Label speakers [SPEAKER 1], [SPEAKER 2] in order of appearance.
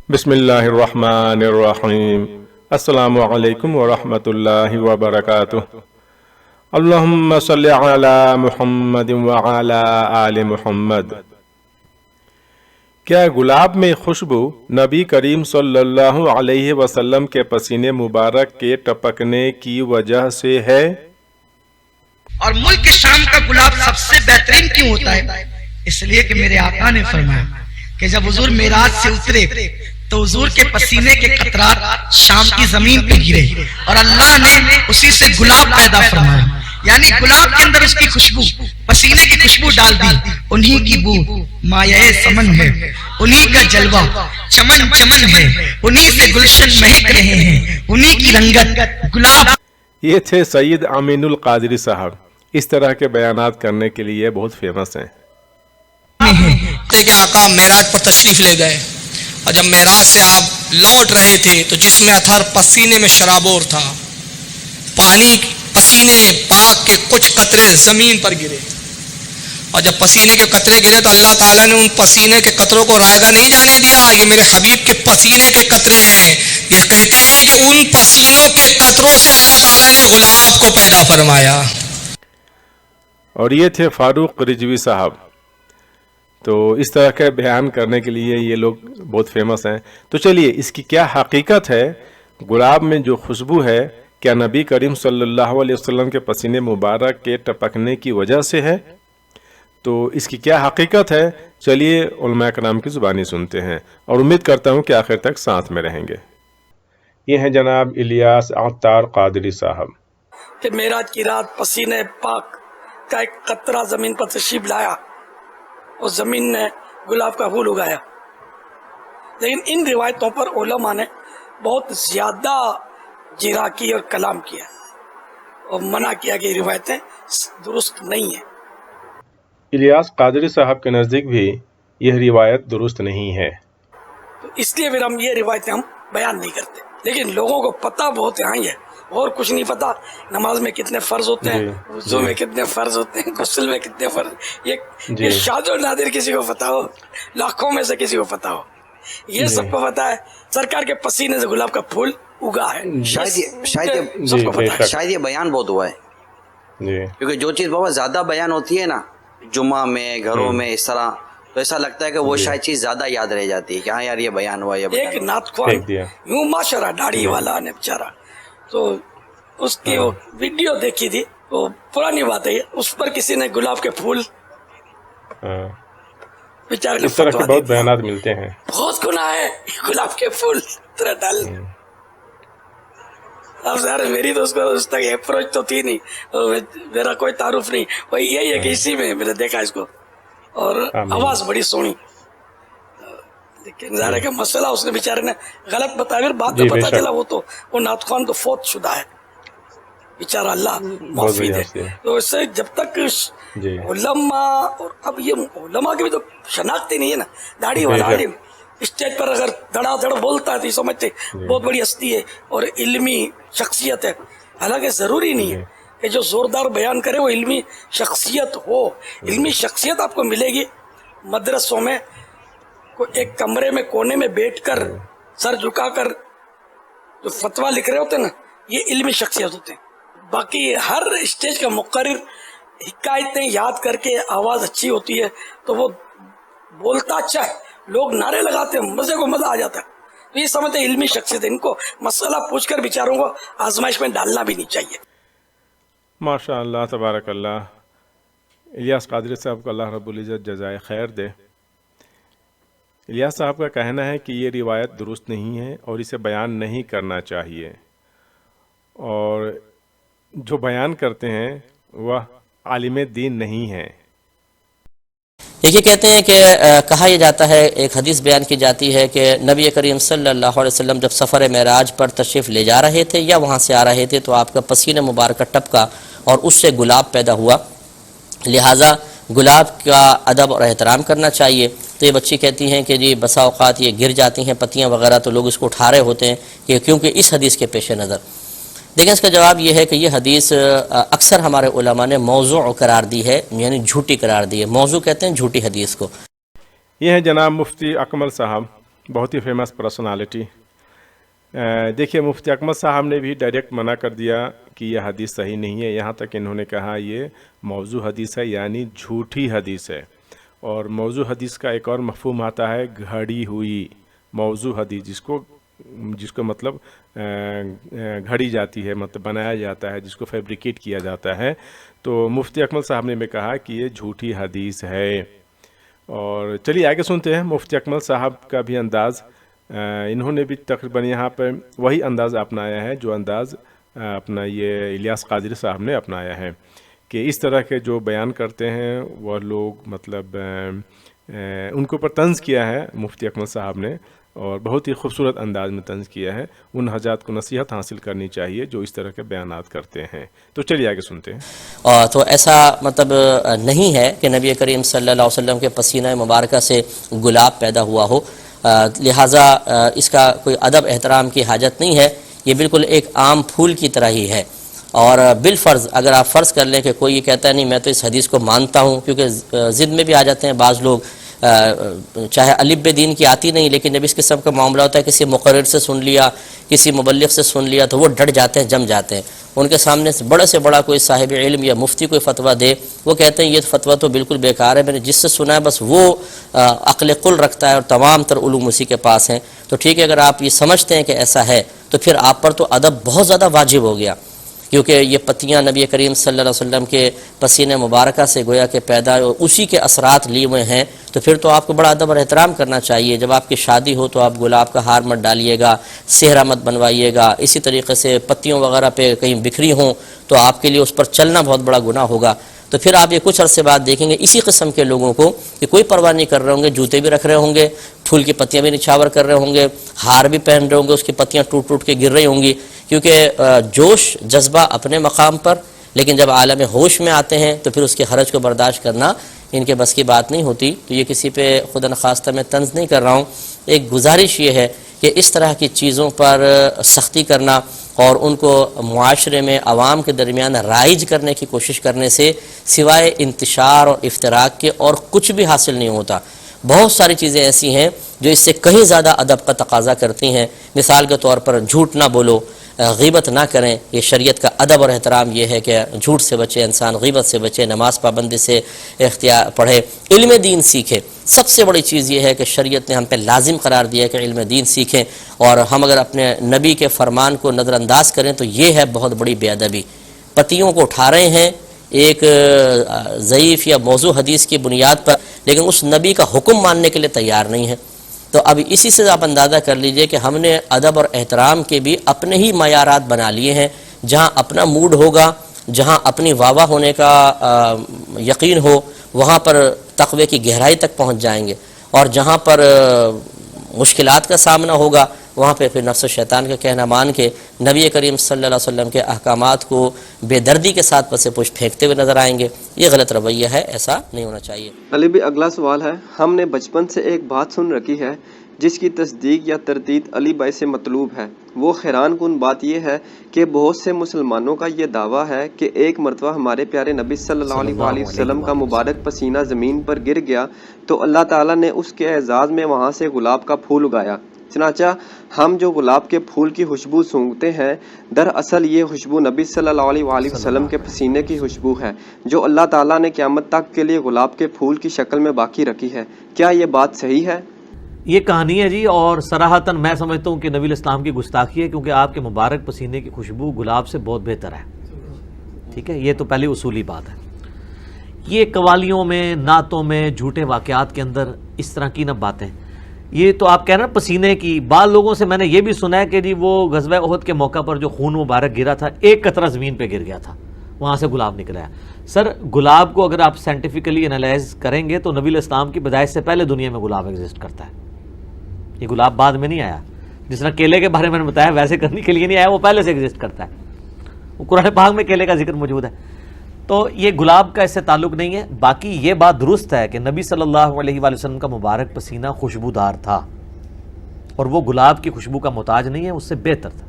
[SPEAKER 1] بسم اللہ الرحمن الرحیم۔ السلام علیکم ورحمۃ اللہ وبرکاتہ۔ اللہم صلی علی محمد وعلی آل محمد۔ کیا گلاب میں خوشبو نبی کریم صلی اللہ علیہ وسلم کے پسینے مبارک کے ٹپکنے کی وجہ سے ہے؟
[SPEAKER 2] اور ملک شام کا گلاب سب سے بہترین کیوں ہوتا ہے؟ اس لیے کہ میرے آقا نے فرمایا کہ جب حضور معراج سے اترے تو حضور کے پسینے کے قطرات شام کی زمین پہ گرے اور اللہ نے اسی سے گلاب پیدا فرمایا، یعنی گلاب کے اندر اس کی خوشبو، پسینے کی خوشبو ڈال دی۔ انہی کی بو مایہ سمن ہے، انہی کا جلوہ چمن چمن ہے، انہی سے گلشن مہک رہے ہیں، انہی کی رنگت گلاب۔
[SPEAKER 1] یہ تھے سید امین القادری صاحب، اس طرح کے بیانات کرنے کے لیے بہت فیمس ہیں۔
[SPEAKER 3] کہ آقا معراج پر تشریف لے گئے اور جب معراج سے آپ لوٹ رہے تھے تو جسم اطہر پسینے میں شرابور تھا، پانی پسینے پاک کے کچھ قطرے زمین پر گرے، اور جب پسینے کے قطرے گرے تو اللہ تعالیٰ نے ان پسینے کے قطروں کو رائگاں نہیں جانے دیا، یہ میرے حبیب کے پسینے کے قطرے ہیں۔ یہ کہتے ہیں کہ ان پسینوں کے قطروں سے اللہ تعالیٰ نے گلاب کو پیدا فرمایا۔
[SPEAKER 1] اور یہ تھے فاروق رجوی صاحب، تو اس طرح کے بیان کرنے کے لیے یہ لوگ بہت فیمس ہیں۔ تو چلیے، اس کی کیا حقیقت ہے؟ گلاب میں جو خوشبو ہے کیا نبی کریم صلی اللہ علیہ وسلم کے پسینے مبارک کے ٹپکنے کی وجہ سے ہے؟ تو اس کی کیا حقیقت ہے؟ چلیے علماء کرام کی زبانی سنتے ہیں، اور امید کرتا ہوں کہ آخر تک ساتھ میں رہیں گے۔ یہ ہیں جناب الیاس عطار قادری صاحب۔
[SPEAKER 4] کہ معراج کی رات پسینے پاک کا ایک قطرہ زمین پر تشریف لایا اور زمین نے گلاب کا پھول اگایا، لیکن ان روایتوں پر علماء نے بہت زیادہ جراکی اور کلام کیا اور منع کیا کہ یہ روایتیں درست نہیں ہیں۔
[SPEAKER 1] الیاس قادری صاحب کے نزدیک بھی یہ روایت درست نہیں ہے،
[SPEAKER 4] تو اس لیے پھر ہم یہ روایتیں ہم بیان نہیں کرتے، لیکن لوگوں کو پتہ بہت ہے ہی ہے، اور کچھ نہیں پتا نماز میں کتنے فرض ہوتے ہیں، وضو میں کتنے فرض ہوتے ہیں، غسل میں کتنے فرض، یہ شاذ و نادر کسی کو پتا ہو، لاکھوں میں سے کسی کو پتا ہو، یہ سب کو پتا ہے سرکار کے پسینے سے گلاب کا پھول اگا ہے،
[SPEAKER 5] شاید یہ بیان بہت ہوا ہے، کیونکہ جو چیز بہت زیادہ بیان ہوتی ہے نا جمعہ میں، گھروں میں، اس طرح، تو ایسا لگتا ہے کہ وہ شاید چیز زیادہ یاد رہ جاتی ہے کہ ہاں یار یہ بیان ہوا، یہ بیان۔
[SPEAKER 4] ایک نعت خواں یوں معاشرہ داڑھی والا نے بیچارہ، تو اس کی وہ ویڈیو دیکھی تھی، وہ پرانی بات ہے، اس پر کسی نے گلاب کے پھول بیچارے نے
[SPEAKER 1] اس طرح کے
[SPEAKER 4] فتویٰ
[SPEAKER 1] بہت
[SPEAKER 4] دے دیا۔
[SPEAKER 1] بیانات ملتے ہیں۔
[SPEAKER 4] بہت گناہ ہے گلاب کے پھول طرح ڈال۔ اب سر میری تو اس تک اپروچ تو تھی نہیں، میرا کوئی تعارف نہیں، وہی یہی ہے کہ اسی میں میں نے دیکھا اس کو، اور آواز بڑی سونی، لیکن ظاہر ہے کہ مسئلہ اس نے بیچارے نے غلط بتایا، پھر بعد میں پتا چلا وہ نعت خوان تو فوت شدہ ہے بیچارہ، اللہ معافی دے۔ تو اس سے جب تک علماء، اور اب یہ علماء کی بھی تو شناخت ہی نہیں ہے نا، داڑھی والا عالم اسٹیج پر اگر دڑا دڑ بولتا ہے تو یہ سمجھتے بہت بڑی ہستی ہے اور علمی شخصیت ہے، حالانکہ ضروری نہیں ہے کہ جو زوردار بیان کرے وہ علمی شخصیت ہو۔ علمی شخصیت آپ کو ملے گی مدرسوں میں، ایک کمرے میں کونے میں بیٹھ کر سر جھکا کر جو فتویٰ لکھ رہے ہوتے ہیں نا، یہ علمی شخصیت ہوتے ہیں۔ باقی ہر اسٹیج کا مقرر حکایتیں یاد کر کے آواز اچھی ہوتی ہے تو وہ بولتا اچھا ہے، لوگ نعرے لگاتے ہیں، مزے کو مزہ آ جاتا ہے، یہ سمجھتے ہیں علمی شخصیت ہے، ان کو مسئلہ پوچھ کر بیچاروں کو آزمائش میں ڈالنا بھی نہیں چاہیے۔
[SPEAKER 1] ماشاء اللہ، تبارک اللہ۔ الیاس قادری صاحب کو اللہ رب العزت جزائے خیر دے۔ الیاس صاحب کا کہنا ہے کہ یہ روایت درست نہیں ہے اور اسے بیان نہیں کرنا چاہیے، اور جو بیان کرتے ہیں وہ عالم دین نہیں ہیں۔
[SPEAKER 6] یہ کہتے ہیں کہ کہا یہ جاتا ہے، ایک حدیث بیان کی جاتی ہے کہ نبی کریم صلی اللہ علیہ وسلم جب سفر معراج پر تشریف لے جا رہے تھے یا وہاں سے آ رہے تھے تو آپ کا پسینہ مبارکہ ٹپکا اور اس سے گلاب پیدا ہوا، لہٰذا گلاب کا ادب اور احترام کرنا چاہیے۔ تو یہ بچی کہتی ہیں کہ جی بسا اوقات یہ گر جاتی ہیں پتیاں وغیرہ تو لوگ اس کو اٹھا رہے ہوتے ہیں کہ کیونکہ اس حدیث کے پیش نظر۔ دیکھیں اس کا جواب یہ ہے کہ یہ حدیث اکثر ہمارے علماء نے موضوع قرار دی ہے، یعنی جھوٹی قرار دی ہے۔ موضوع کہتے ہیں جھوٹی حدیث کو۔
[SPEAKER 1] یہ ہیں جناب مفتی اکمل صاحب، बहुत ही फेमस पर्सनालिटी। देखिए मुफ्ती अकमल साहब ने भी डायरेक्ट मना कर दिया कि यह हदीस सही नहीं है, यहाँ तक इन्होंने कहा ये मौजू हदीस है, यानी झूठी हदीस है। और मौजू हदीस का एक और मफहूम आता है घड़ी हुई। मौजू हदीस जिसको मतलब घड़ी जाती है, मतलब बनाया जाता है, जिसको फैब्रिकेट किया जाता है। तो मुफ्ती अकमल साहब ने भी कहा कि ये झूठी हदीस है। और चलिए आगे सुनते हैं मुफ्ती अकमल साहब का भी अंदाज़। इन्होंने भी तकरीबन यहाँ पर वही अंदाज़ अपनाया है जो अंदाज़ अपना ये इलियास कादरी साहब ने अपनाया है, कि इस तरह के जो बयान करते हैं वह लोग मतलब उनको पर तंज़ किया है मुफ्ती अकमल साहब ने, और बहुत ही खूबसूरत अंदाज में तंज़ किया है। उन हज़रात को नसीहत हासिल करनी चाहिए जो इस तरह के बयानात करते हैं। तो चलिए आगे सुनते हैं।
[SPEAKER 6] तो ऐसा मतलब नहीं है कि नबी करीम सल्लल्लाहु अलैहि वसल्लम के पसीना मुबारक से गुलाब पैदा हुआ हो, लिहाजा इसका कोई अदब एहतराम की हाजत नहीं है। ये बिल्कुल एक आम फूल की तरह ही है। और बिलफ़र्ज़ अगर आप फ़र्ज़ कर लें कि कोई ये कहता है नहीं मैं तो इस हदीस को मानता हूँ, क्योंकि ज़िद में भी आ जाते हैं बाज़ लोग, चाहे अलिब दीन की आती नहीं, लेकिन जब इस किस्म का मामला होता है, किसी मुक़र्रिर से सुन लिया, किसी मुबल्लिग़ से सुन लिया, तो वो डट जाते हैं, जम जाते हैं। उनके सामने से बड़ा कोई साहिब इल्म या मुफ्ती कोई फ़तवा दे, वो कहते हैं ये फ़तवा तो बिल्कुल बेकार है, मैंने जिससे सुना है बस वो अक़ल कुल रखता है और तमाम तर उलूम उसी के पास हैं। तो ठीक है, अगर आप ये समझते हैं कि ऐसा है तो फिर आप पर तो अदब बहुत ज़्यादा वाजिब हो गया, क्योंकि ये पत्तियाँ नबी करीम सल्लल्लाहु अलैहि वसल्लम के पसीने मुबारक से गोया के पैदा और उसी के असरात लिए हुए हैं। तो फिर तो आपको बड़ा अदब और एहतराम करना चाहिए। जब आपकी शादी हो तो आप गुलाब का हार मत डालिएगा, सेहरा मत बनवाइएगा। इसी तरीके से पत्तियों वगैरह पे कहीं बिखरी हों तो आपके लिए उस पर चलना बहुत बड़ा गुनाह होगा। तो फिर आप ये कुछ अरसे बाद देखेंगे इसी किस्म के लोगों को कि कोई परवाह नहीं कर रहे होंगे, जूते भी रख रहे होंगे, फूल की पत्तियाँ भी निछावर कर रहे होंगे, हार भी पहन रहे होंगे, उसकी पत्तियाँ टूट टूट के गिर रही होंगी, क्योंकि जोश जज्बा अपने मकाम पर, लेकिन जब आलम होश में आते हैं तो फिर उसके हरज को बर्दाश्त करना इनके बस की बात नहीं होती। तो ये किसी पे खुदा नखास्ता में तंज नहीं कर रहा हूँ। एक गुजारिश ये है कि इस तरह की चीज़ों पर सख्ती करना और उनको मुआशरे में आवाम के दरमियान राइज करने की कोशिश करने से सिवाय इंतशार और इफ्तराक के और कुछ भी हासिल नहीं होता। बहुत सारी चीज़ें ऐसी हैं जो इससे कहीं ज़्यादा अदब का तकाजा करती हैं। मिसाल के तौर पर झूठ ना बोलो, ग़ीबत ना करें। ये शरीयत का अदब और एहतराम ये है कि झूठ से बचे इंसान, ग़ीबत से बचे, नमाज पाबंदी से इख्तियार पढ़े, इल्म दीन सीखे। सबसे बड़ी चीज़ ये है कि शरीयत ने हम पे लाजिम करार दिया है कि इल्म दीन सीखें, और हम अगर अपने नबी के फरमान को नज़रअंदाज करें तो ये है बहुत बड़ी बेअदबी। पतियों को उठा रहे हैं एक ज़ईफ़ या मौजू हदीस की बुनियाद पर, लेकिन उस नबी का हुक्म मानने के लिए तैयार नहीं है। तो अब इसी से आप अंदाज़ा कर लीजिए कि हमने अदब और एहतराम के भी अपने ही मयारात बना लिए हैं। जहाँ अपना मूड होगा, जहाँ अपनी वाह होने का यकीन हो, वहाँ पर तक़वे की गहराई तक पहुँच जाएंगे, और जहाँ पर मुश्किलात का सामना होगा वहाँ पे फिर नफ्स शैतान का कहना मान के नबी करीम सल्लल्लाहु अलैहि वसल्लम के अहकामात को बेदर्दी के साथ पसे पुश फेंकते हुए नज़र आएंगे। ये गलत रवैया है, ऐसा नहीं होना चाहिए।
[SPEAKER 7] अली भी अगला सवाल है, हमने बचपन से एक बात सुन रखी है जिसकी तस्दीक या तरदीद अली भाई से मतलूब है। वो हैरान कुन बात यह है कि बहुत से मुसलमानों का ये दावा है कि एक मरतबा हमारे प्यारे नबी सल्लल्लाहु अलैहि वसल्लम का मुबारक पसीना ज़मीन पर गिर गया तो अल्लाह ताला ने उसके एजाज़ में वहाँ से गुलाब का फूल उगाया। चनाचा हम जो गुलाब के फूल की खुशबू सूंघते हैं, दरअसल ये खुशबू नबी सल्लल्लाहु अलैहि वसल्लम के पसीने की खुशबू है जो अल्लाह ताला ने क़यामत तक के लिए गुलाब के फूल की शक्ल में बाकी रखी है। क्या ये बात सही है?
[SPEAKER 8] ये कहानी है जी, और सराहतन मैं समझता हूँ कि नबी इस्लाम की गुस्ताखी है, क्योंकि आपके मुबारक पसीने की खुशबू गुलाब से बहुत बेहतर है। ठीक है, ये तो पहली उसूली बात है। ये कवालियों में, नातों में, झूठे वाक़यात के अंदर इस तरह की न बातें, ये तो आप कह रहे हैं पसीने की। बाद लोगों से मैंने ये भी सुना है कि जी वो ग़ज़वा उहद के मौका पर जो खून मुबारक गिरा था, एक कतरा ज़मीन पे गिर गया था, वहाँ से गुलाब निकला है। सर, गुलाब को अगर आप साइंटिफिकली एनालाइज करेंगे तो नबी इस्लाम की पैदाइश से पहले दुनिया में गुलाब एग्जिस्ट करता है। ये गुलाब बाद में नहीं आया। जिस तरह केले के बारे में मैंने बताया वैसे करने के लिए नहीं आया, वो पहले से एग्जिस्ट करता है। वो कुरान पाक में केले का जिक्र मौजूद है। तो ये गुलाब का इससे ताल्लुक़ नहीं है। बाकी ये बात दुरुस्त है कि नबी सल्लल्लाहु अलैहि वसल्लम का मुबारक पसीना खुशबूदार था, और वो गुलाब की खुशबू का मोहताज नहीं है, उससे बेहतर था।